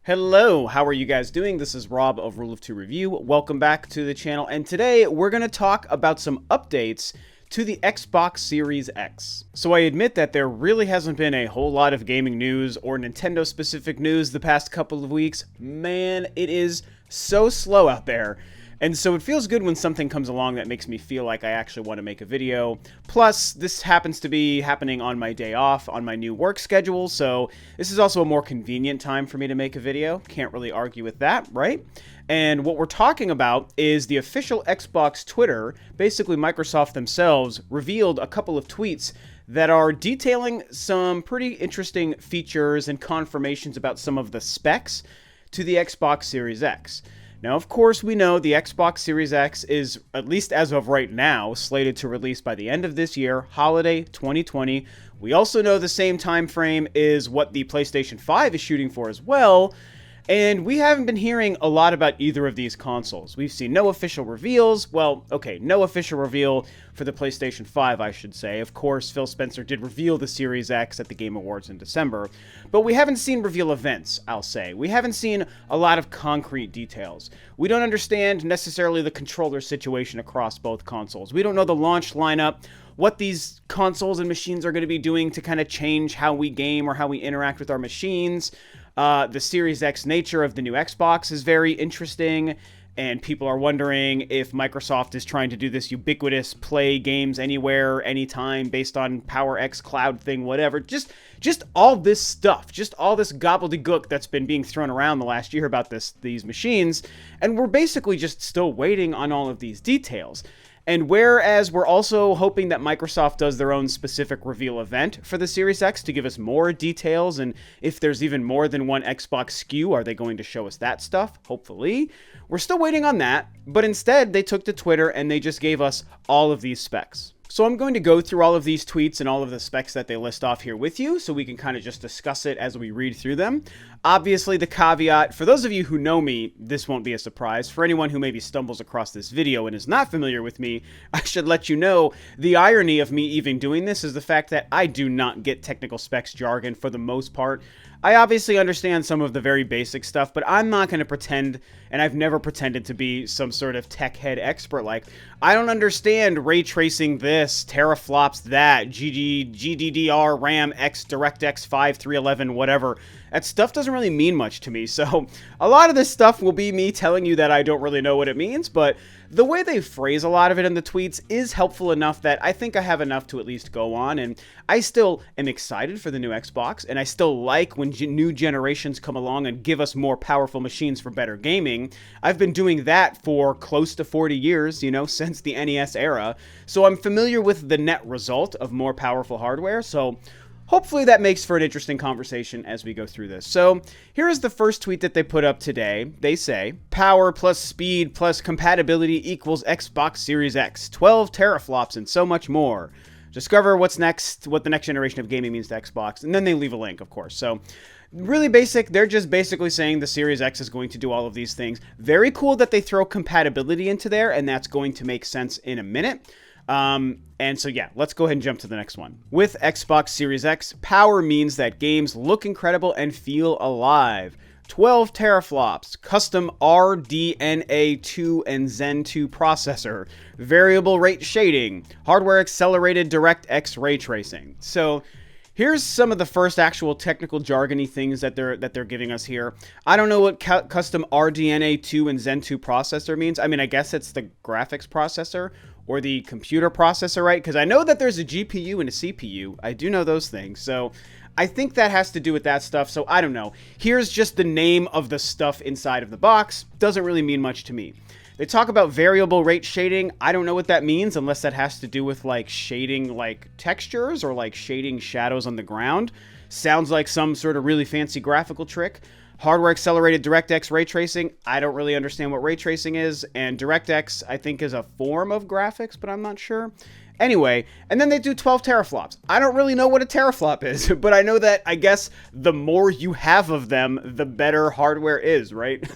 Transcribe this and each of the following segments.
Hello, how are you guys doing? This is Rob of Rule of Two Review. Welcome back to the channel, and today we're going to talk about some updates to the Xbox Series X. So I admit that there really hasn't been a whole lot of gaming news or Nintendo specific news the past couple of weeks. Man, it is so slow out there. And so it feels good when something comes along that makes me feel like I actually want to make a video. Plus, this happens to be happening on my day off, on my new work schedule, so this is also a more convenient time for me to make a video. Can't really argue with that, right? And what we're talking about is the official Xbox Twitter, basically Microsoft themselves, revealed a couple of tweets that are detailing some pretty interesting features and confirmations about some of the specs to the Xbox Series X. Now, of course, we know the Xbox Series X is, at least as of right now, slated to release by the end of this year, holiday 2020. We also know the same time frame is what the PlayStation 5 is shooting for as well. And we haven't been hearing a lot about either of these consoles. We've seen no official reveals. Well, okay, no official reveal for the PlayStation 5, I should say. Of course, Phil Spencer did reveal the Series X at the Game Awards in December. But we haven't seen reveal events, I'll say. We haven't seen a lot of concrete details. We don't understand necessarily the controller situation across both consoles. We don't know the launch lineup, what these consoles and machines are going to be doing to kind of change how we game or how we interact with our machines. The Series X nature of the new Xbox is very interesting, and people are wondering if Microsoft is trying to do this ubiquitous play games anywhere, anytime, based on PowerX cloud thing, whatever. Just all this stuff, just all this gobbledygook that's been being thrown around the last year about these machines, and we're basically just still waiting on all of these details. And whereas we're also hoping that Microsoft does their own specific reveal event for the Series X to give us more details, and if there's even more than one Xbox SKU, are they going to show us that stuff? Hopefully. We're still waiting on that, but instead they took to Twitter and they just gave us all of these specs. So I'm going to go through all of these tweets and all of the specs that they list off here with you, so we can kind of just discuss it as we read through them. Obviously, the caveat, for those of you who know me, this won't be a surprise. For anyone who maybe stumbles across this video and is not familiar with me, I should let you know the irony of me even doing this is the fact that I do not get technical specs jargon for the most part. I obviously understand some of the very basic stuff, but I'm not going to pretend, and I've never pretended to be some sort of tech head expert. Like, I don't understand ray tracing this, teraflops that, GDDR, RAM, X, DirectX 5, 311, whatever. That stuff doesn't really mean much to me, so a lot of this stuff will be me telling you that I don't really know what it means, but the way they phrase a lot of it in the tweets is helpful enough that I think I have enough to at least go on, and I still am excited for the new Xbox, and I still like when new generations come along and give us more powerful machines for better gaming. I've been doing that for close to 40 years, since the NES era, so I'm familiar with the net result of more powerful hardware, so hopefully that makes for an interesting conversation as we go through this. So here is the first tweet that they put up today. They say, power plus speed plus compatibility equals Xbox Series X, 12 teraflops and so much more. Discover what's next, what the next generation of gaming means to Xbox. And then they leave a link, of course. So really basic. They're just basically saying the Series X is going to do all of these things. Very cool that they throw compatibility into there, and that's going to make sense in a minute. And so yeah, let's go ahead and jump to the next one. With Xbox Series X, power means that games look incredible and feel alive. 12 teraflops, custom RDNA 2 and Zen 2 processor, variable rate shading, hardware accelerated DirectX ray tracing. So here's some of the first actual technical jargony things that they're giving us here. I don't know what custom RDNA 2 and Zen 2 processor means. I mean, I guess it's the graphics processor or the computer processor, right? Because I know that there's a GPU and a CPU. I do know those things. So I think that has to do with that stuff. So I don't know. Here's just the name of the stuff inside of the box. Doesn't really mean much to me. They talk about variable rate shading. I don't know what that means unless that has to do with like shading like textures or like shading shadows on the ground. Sounds like some sort of really fancy graphical trick. Hardware accelerated DirectX ray tracing. I don't really understand what ray tracing is. And DirectX, I think, is a form of graphics, but I'm not sure. Anyway, and then they do 12 teraflops. I don't really know what a teraflop is, but I know that, I guess, the more you have of them, the better hardware is, right?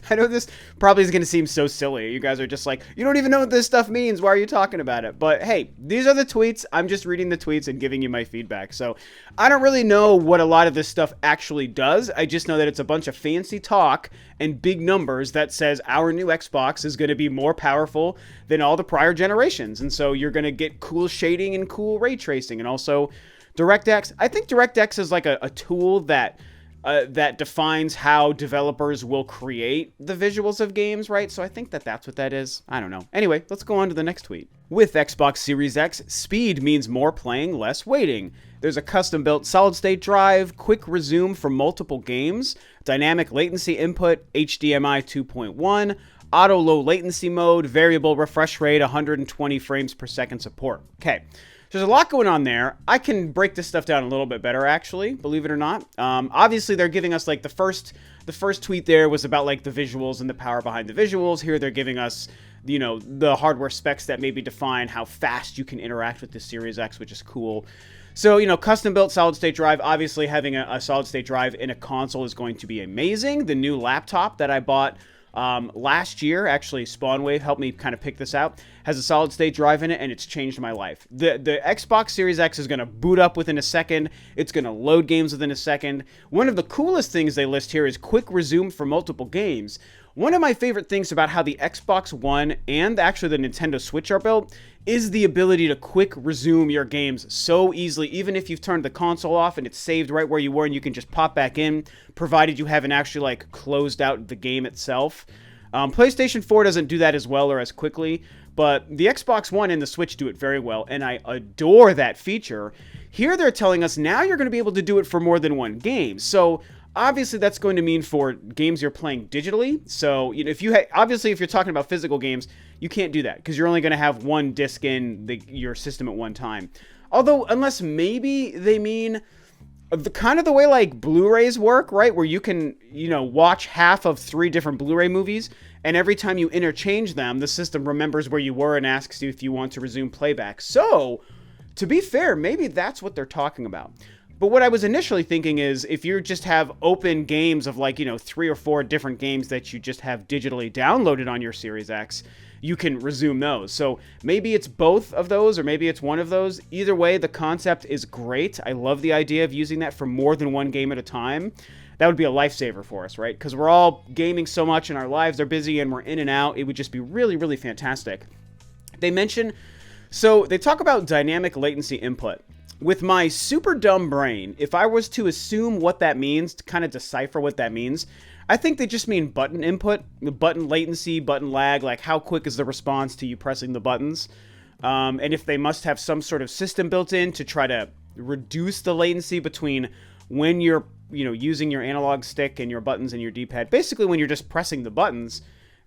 I know this probably is going to seem so silly. You guys are just like, you don't even know what this stuff means. Why are you talking about it? But hey, these are the tweets. I'm just reading the tweets and giving you my feedback. So I don't really know what a lot of this stuff actually does. I just know that it's a bunch of fancy talk and big numbers that says our new Xbox is going to be more powerful than all the prior generations. And so you're going to get cool shading and cool ray tracing, and also DirectX. I think DirectX is like a tool that defines how developers will create the visuals of games, right? So I think that that's what that is. I don't know. Anyway, let's go on to the next tweet. With Xbox Series X, speed means more playing, less waiting. There's a custom-built solid-state drive, quick resume for multiple games, dynamic latency input, HDMI 2.1, auto low latency mode, variable refresh rate, 120 frames per second support. Okay. There's a lot going on there. I can break this stuff down a little bit better, actually, believe it or not. Obviously, they're giving us, like, the first tweet there was about, like, the visuals and the power behind the visuals. Here, they're giving us, you know, the hardware specs that maybe define how fast you can interact with the Series X, which is cool. So, you know, custom-built solid-state drive. Obviously, having a solid-state drive in a console is going to be amazing. The new laptop that I bought last year, actually, SpawnWave helped me kind of pick this out, has a solid state drive in it, and it's changed my life. The Xbox Series X is going to boot up within a second. It's going to load games within a second. One of the coolest things they list here is quick resume for multiple games. One of my favorite things about how the Xbox One and actually the Nintendo Switch are built is the ability to quick resume your games so easily, even if you've turned the console off and it's saved right where you were and you can just pop back in, provided you haven't actually, like, closed out the game itself. PlayStation 4 doesn't do that as well or as quickly, but the Xbox One and the Switch do it very well, and I adore that feature. Here they're telling us now you're going to be able to do it for more than one game. So obviously, that's going to mean for games you're playing digitally. So, you know, if you're talking about physical games, you can't do that because you're only going to have one disc in your system at one time. Although, unless maybe they mean the way like Blu-rays work, right? Where you can, you know, watch half of 3 different Blu-ray movies, and every time you interchange them, the system remembers where you were and asks you if you want to resume playback. So, to be fair, maybe that's what they're talking about. But what I was initially thinking is if you just have open games of, like, you know, 3 or 4 different games that you just have digitally downloaded on your Series X, you can resume those. So maybe it's both of those or maybe it's one of those. Either way, the concept is great. I love the idea of using that for more than one game at a time. That would be a lifesaver for us, right? Because we're all gaming so much and our lives are busy and we're in and out. It would just be really, really fantastic. They talk about dynamic latency input. With my super dumb brain, if I was to assume what that means, to kind of decipher what that means, I think they just mean button input, button latency, button lag, like how quick is the response to you pressing the buttons. And if they must have some sort of system built in to try to reduce the latency between when you're, you know, using your analog stick and your buttons and your D-pad, basically when you're just pressing the buttons,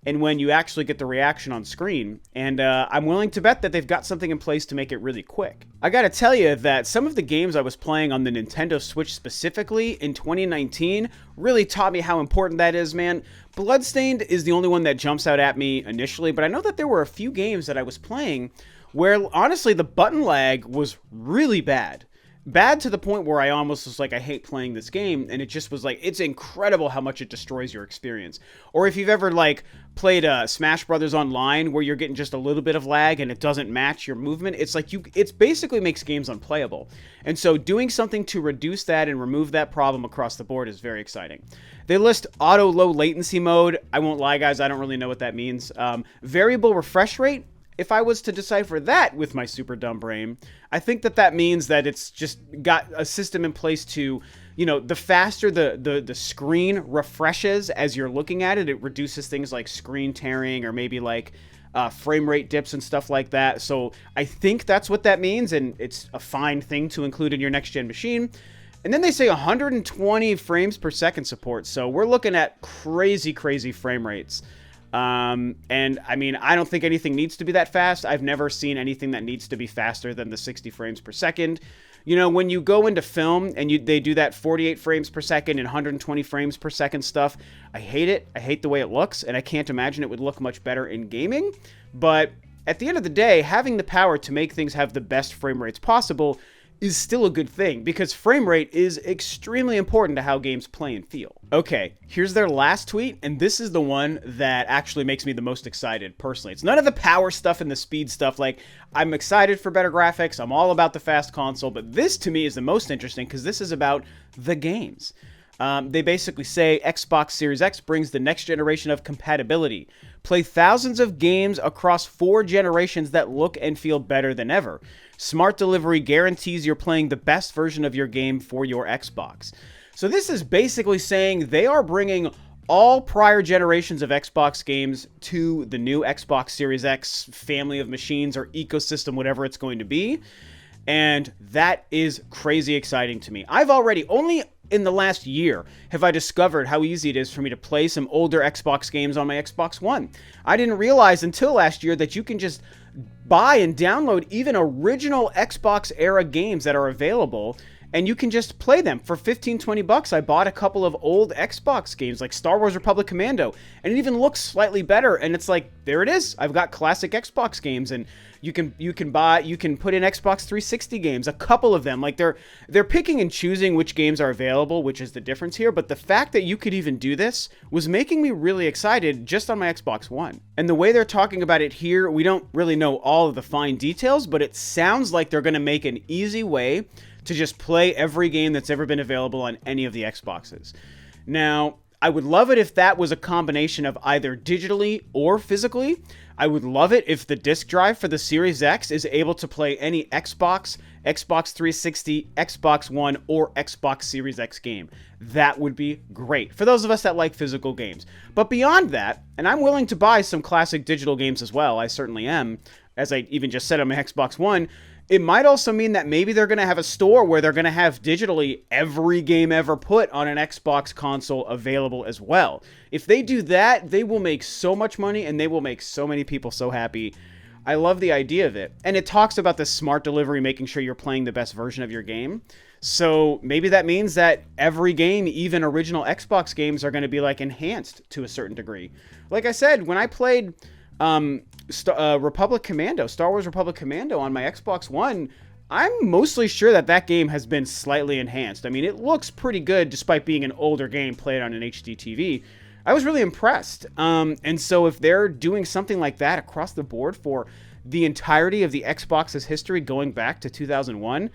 and when you actually get the reaction on screen. And I'm willing to bet that they've got something in place to make it really quick. I gotta tell you that some of the games I was playing on the Nintendo Switch specifically in 2019 really taught me how important that is, man. Bloodstained is the only one that jumps out at me initially, but I know that there were a few games that I was playing where, honestly, the button lag was really bad. Bad to the point where I almost was like, I hate playing this game, and it just was like, it's incredible how much it destroys your experience. Or if you've ever, like, played Smash Brothers Online, where you're getting just a little bit of lag and it doesn't match your movement, it's like, it basically makes games unplayable. And so doing something to reduce that and remove that problem across the board is very exciting. They list auto low latency mode. I won't lie, guys, I don't really know what that means. Variable refresh rate. If I was to decipher that with my super dumb brain, I think that means that it's just got a system in place to, you know, the faster the screen refreshes as you're looking at it, it reduces things like screen tearing or maybe like frame rate dips and stuff like that. So I think that's what that means, and it's a fine thing to include in your next-gen machine. And then they say 120 frames per second support, so we're looking at crazy, crazy frame rates. And I mean, I don't think anything needs to be that fast. I've never seen anything that needs to be faster than the 60 frames per second. You know, when you go into film and they do that 48 frames per second and 120 frames per second stuff, I hate it. I hate the way it looks, and I can't imagine it would look much better in gaming. But at the end of the day, having the power to make things have the best frame rates possible is still a good thing, because frame rate is extremely important to how games play and feel. Okay, here's their last tweet, and this is the one that actually makes me the most excited personally. It's none of the power stuff and the speed stuff. Like, I'm excited for better graphics, I'm all about the fast console, but this to me is the most interesting because this is about the games. They basically say Xbox Series X brings the next generation of compatibility. Play thousands of games across 4 generations that look and feel better than ever. Smart delivery guarantees you're playing the best version of your game for your Xbox. So this is basically saying they are bringing all prior generations of Xbox games to the new Xbox Series X family of machines or ecosystem, whatever it's going to be. And that is crazy exciting to me. I've already, only in the last year, have I discovered how easy it is for me to play some older Xbox games on my Xbox One. I didn't realize until last year that you can just buy and download even original Xbox era games that are available, and you can just play them for 15-20 bucks. I bought a couple of old Xbox games like Star Wars Republic Commando, and it even looks slightly better, and it's like, there it is. I've got classic Xbox games, and you can put in Xbox 360 games, a couple of them. Like, they're picking and choosing which games are available, which is the difference here, but the fact that you could even do this was making me really excited just on my Xbox One. And the way they're talking about it here, we don't really know all of the fine details, but it sounds like they're going to make an easy way to just play every game that's ever been available on any of the Xboxes. Now, I would love it if that was a combination of either digitally or physically. I would love it if the disk drive for the Series X is able to play any Xbox, Xbox 360, Xbox One, or Xbox Series X game. That would be great for those of us that like physical games. But beyond that, and I'm willing to buy some classic digital games as well, I certainly am, as I even just said on my Xbox One, it might also mean that maybe they're going to have a store where they're going to have digitally every game ever put on an Xbox console available as well. If they do that, they will make so much money and they will make so many people so happy. I love the idea of it. And it talks about the smart delivery, making sure you're playing the best version of your game. So maybe that means that every game, even original Xbox games, are going to be like enhanced to a certain degree. Like I said, when I played Republic Commando, Star Wars Republic Commando on my Xbox One, I'm mostly sure that that game has been slightly enhanced. I mean, it looks pretty good despite being an older game played on an HD TV. I was really impressed. And so if they're doing something like that across the board for the entirety of the Xbox's history going back to 2001,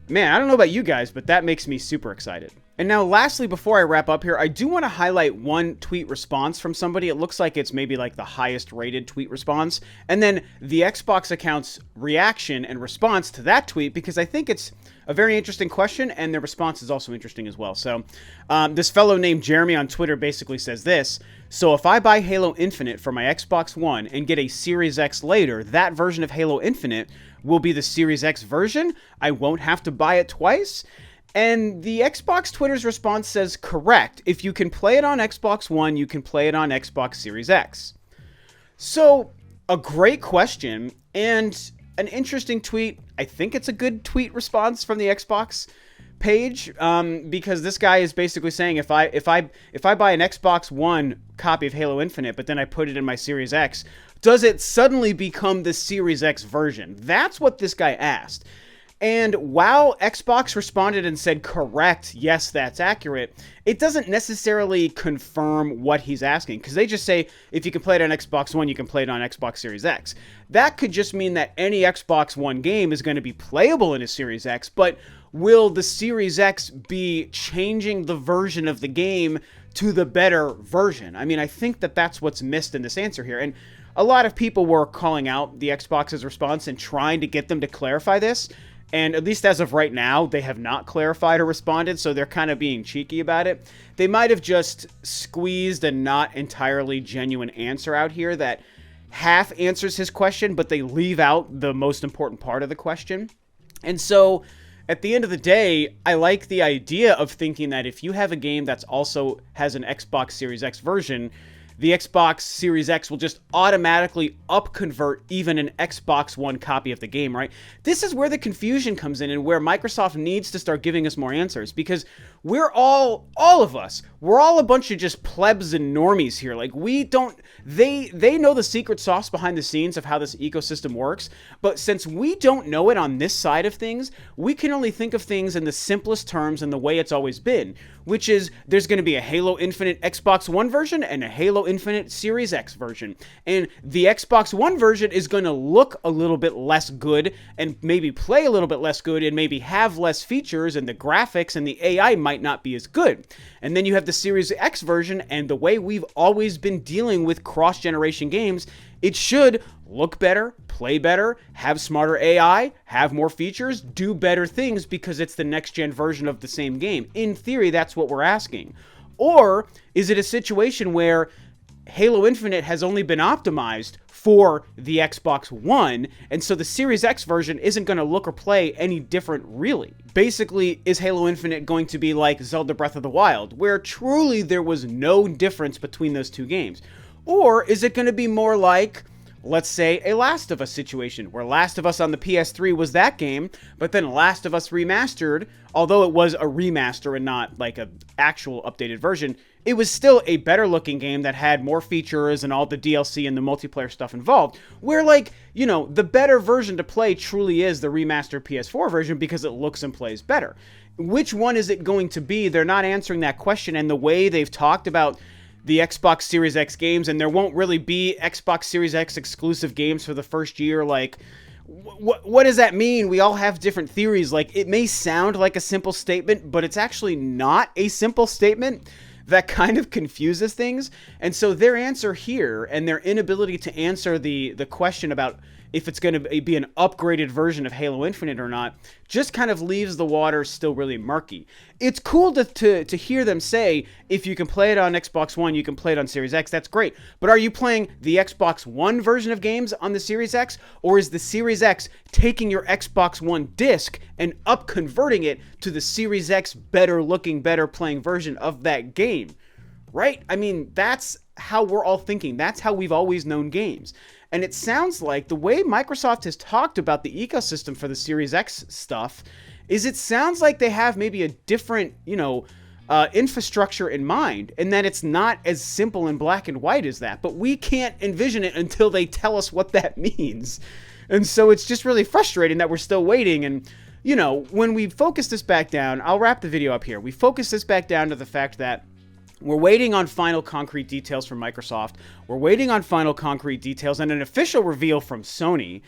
man, I don't know about you guys, but that makes me super excited. And now lastly, before I wrap up here, I do want to highlight one tweet response from somebody. It looks like it's maybe like the highest rated tweet response. And then the Xbox account's reaction and response to that tweet, because I think it's a very interesting question and the response is also interesting as well. So this fellow named Jeremy on Twitter basically says this: so if I buy Halo Infinite for my Xbox One and get a Series X later, that version of Halo Infinite will be the Series X version? I won't have to buy it twice? And the Xbox Twitter's response says, correct. If you can play it on Xbox One, you can play it on Xbox Series X. So, a great question and an interesting tweet. I think it's a good tweet response from the Xbox page, because this guy is basically saying if I buy an Xbox One copy of Halo Infinite, but then I put it in my Series X, does it suddenly become the Series X version? That's what this guy asked. And while Xbox responded and said, correct, yes, that's accurate, it doesn't necessarily confirm what he's asking, because they just say, if you can play it on Xbox One, you can play it on Xbox Series X. That could just mean that any Xbox One game is going to be playable in a Series X, but will the Series X be changing the version of the game to the better version? I mean, I think that that's what's missed in this answer here. And a lot of people were calling out the Xbox's response and trying to get them to clarify this. And at least as of right now, they have not clarified or responded, so they're kind of being cheeky about it. They might have just squeezed a not entirely genuine answer out here that half answers his question, but they leave out the most important part of the question. And so, at the end of the day, I like the idea of thinking that if you have a game that's also has an Xbox Series X version, the Xbox Series X will just automatically upconvert even an Xbox One copy of the game, right? This is where the confusion comes in and where Microsoft needs to start giving us more answers, because we're all of us, we're all a bunch of just plebs and normies here. Like, we don't, they know the secret sauce behind the scenes of how this ecosystem works, but since we don't know it on this side of things, we can only think of things in the simplest terms and the way it's always been, which is there's going to be a Halo Infinite Xbox One version and a Halo Infinite Series X version. And the Xbox One version is going to look a little bit less good and maybe play a little bit less good and maybe have less features, and the graphics and the AI might not be as good. And then you have the Series X version, and the way we've always been dealing with cross-generation games, it should look better, play better, have smarter AI, have more features, do better things because it's the next-gen version of the same game. In theory, that's what we're asking. Or is it a situation where Halo Infinite has only been optimized for the Xbox One, and so the Series X version isn't going to look or play any different, really? Basically, is Halo Infinite going to be like Zelda Breath of the Wild, where truly there was no difference between those two games? Or is it going to be more like, let's say, a Last of Us situation, where Last of Us on the PS3 was that game, but then Last of Us Remastered, although it was a remaster and not like an actual updated version, it was still a better looking game that had more features and all the DLC and the multiplayer stuff involved, where, like, you know, the better version to play truly is the remastered PS4 version because it looks and plays better. Which one is it going to be? They're not answering that question, and the way they've talked about the Xbox Series X games, and there won't really be Xbox Series X exclusive games for the first year, like, what does that mean? We all have different theories. Like, it may sound like a simple statement, but it's actually not a simple statement. That kind of confuses things. And so their answer here and their inability to answer the question about if it's going to be an upgraded version of Halo Infinite or not just kind of leaves the water still really murky. It's cool to hear them say, if you can play it on Xbox One, you can play it on Series X. That's great. But are you playing the Xbox One version of games on the Series X? Or is the Series X taking your Xbox One disc and converting it to the Series X better looking, better playing version of that game? Right? I mean, that's how we're all thinking. That's how we've always known games. And it sounds like the way Microsoft has talked about the ecosystem for the Series X stuff is it sounds like they have maybe a different, infrastructure in mind, and that it's not as simple and black and white as that. But we can't envision it until they tell us what that means. And so it's just really frustrating that we're still waiting. And, you know, when we focus this back down, I'll wrap the video up here. We focus this back down to the fact that we're waiting on final concrete details from Microsoft. We're waiting on final concrete details and an official reveal from Sony.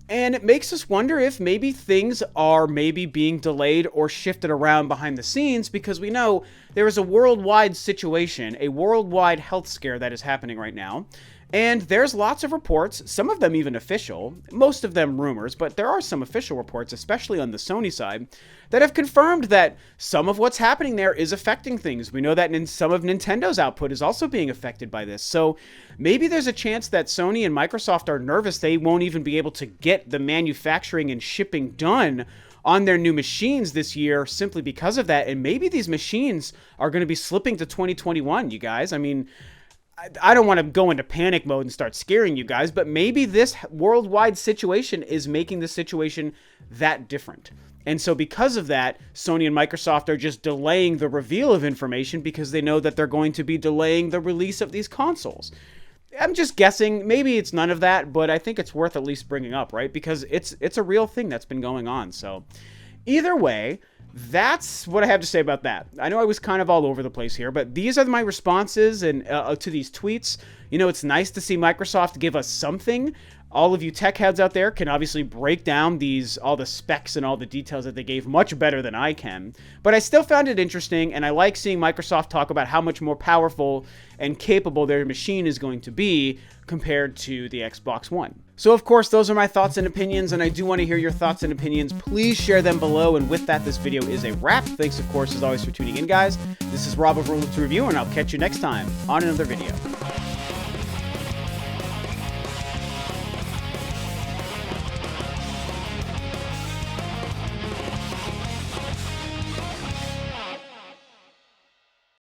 And it makes us wonder if maybe things are maybe being delayed or shifted around behind the scenes, because we know there is a worldwide situation, a worldwide health scare that is happening right now. And there's lots of reports, some of them even official, most of them rumors, but there are some official reports, especially on the Sony side, that have confirmed that some of what's happening there is affecting things. We know that some of Nintendo's output is also being affected by this. So maybe there's a chance that Sony and Microsoft are nervous they won't even be able to get the manufacturing and shipping done on their new machines this year simply because of that. And maybe these machines are going to be slipping to 2021, you guys. I mean, I don't want to go into panic mode and start scaring you guys, but maybe this worldwide situation is making the situation that different. And so because of that, Sony and Microsoft are just delaying the reveal of information because they know that they're going to be delaying the release of these consoles. I'm just guessing. Maybe it's none of that, but I think it's worth at least bringing up, right? Because it's a real thing that's been going on. So either way, that's what I have to say about that. I know I was kind of all over the place here, but these are my responses and to these tweets. You know, it's nice to see Microsoft give us something. All of you tech heads out there can obviously break down all the specs and all the details that they gave much better than I can. But I still found it interesting, and I like seeing Microsoft talk about how much more powerful and capable their machine is going to be compared to the Xbox One. So, of course, those are my thoughts and opinions, and I do want to hear your thoughts and opinions. Please share them below, and with that, this video is a wrap. Thanks, of course, as always, for tuning in, guys. This is Rob of Rule of Two Review, and I'll catch you next time on another video.